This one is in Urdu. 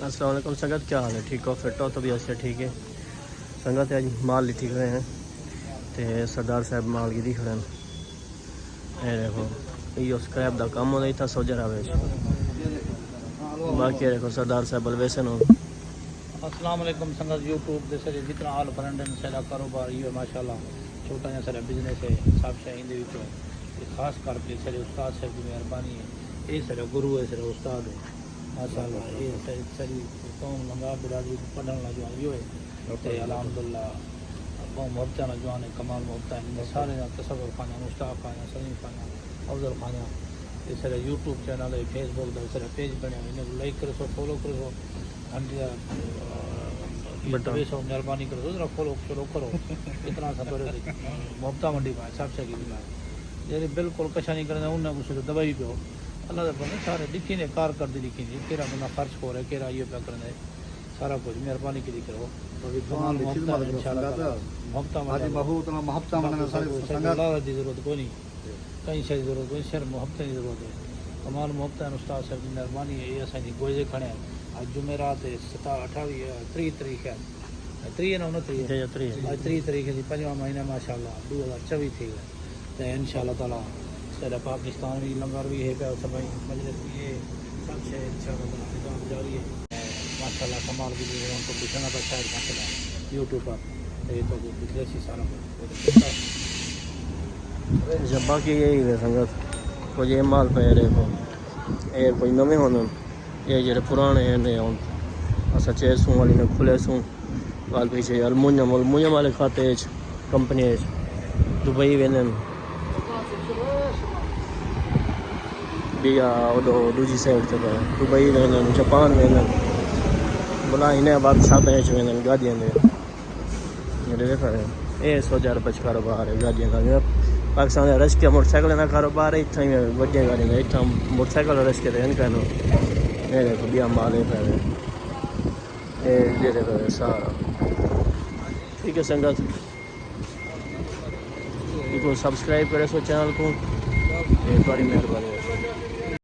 السلام علیکم سنگت، کیا حال ہے؟ ٹھیک ہو؟ فٹ ہو؟ طبیعت سے ٹھیک ہے سنگت؟ ہے مال لٹھی کھڑے ہیں تے سردار صاحب مال کی کھڑے ہیں. اے دیکھو یہ اسکریپ دا کام ہوتا تھا سوجا راویش. باقی دیکھو سردار صاحب بلویسن ہو. السلام علیکم سنگت یوٹیوب دے سارے جتنا آل فرنڈن سارا کاروبار یہ ماشاء اللہ چھوٹا جہاں سارا بزنس ہے سب شاہی خاص کر کے سارے استاد صاحب کی مہربانی ہے. یہ سارا گرو ہے، سارا استاد ہے ماشاء اللہ. یہ ساری قوم لنگا برادری پڑھنے والا جو ہے الحمدللہ قوم محبتہ نوجوان ہے، کمال محبتہ ہے سارے تصور خانہ، مشتاق خانہ، سلیم خانہ، افضل خانہ. یہ سارا یوٹیوب چینل ہے، فیس بک کا سارا پیج بنے ہوئے انہیں لائک کرو سو، فالو کرو سو، بٹوے سو مہربانی کرو ذرا فالو شروع کرو. اتنا سب محبتہ منڈی پائے سب سے کی جی بالکل کچھ نہیں کرنا انہیں کچھ دوائی پہ ہو اللہ کے بندے سارے لکھی نے کارکردگی لکھی نہیں کہڑا بندہ خرچ ہو رہا ہے کہڑا یہ پہ کرنا ہے سارا کچھ مہربانی کی کرو. محبت کی ضرورت کوئی نہیں، کہیں شے کی ضرورت کوئی، صرف محبت کی ضرورت ہے. کمال محبت ہے استاد صاحب کی مہربانی ہے. یہ اصل گوجے کھڑے ہیں آج جمعرات 28 تاریخ ہے، 30 نا 29 تاریخ ہے 5واں مہینہ ماشاء اللہ 2024 تھی ہے. تو ان شاء اللہ تعالیٰ سارا پاکستان بھی لنگر بھی ہے پہ سب مجلس بھی ہے سب سے ان شاء اللہ تعالیٰ نظام جاری ہے ماشاء اللہ. کمال بھی ان کو دکھانا پڑتا ہے ماشاء اللہ یوٹیوب پر یہ تو دکھلے سی سارا جب باقی یہی ہے سنگت کچھ یہ مال پہ دیکھو یہ کوئی نویں ہونے یہ جڑے پرانے ہیں اصا چیر سوں والی نے کھلے سوں بال پیچھے المونیم والے کھاتے کمپنی دبئی ویندے بیا دوجی سائڈ سے دبئی ویندے جاپان ویندے بلا انہیں بعد سب ویندے گاڑیاں دے جڑے دیکھا رہے یہ 100,000 روپے کاروبار ہے گاڑیاں کا. پاکستان رش کے موٹر سائیکل کا کاروبار ہے اتنا ہی وڈیاں گاڑیاں کا اتنا موٹر سائیکل رش کے ان کا یہ دیکھو بیا مال پہ یہ دیکھو سارا ٹھیک ہے سنگت. کو سبسکرائب کرے سو چینل کو، یہ بڑی مہربانی ہے.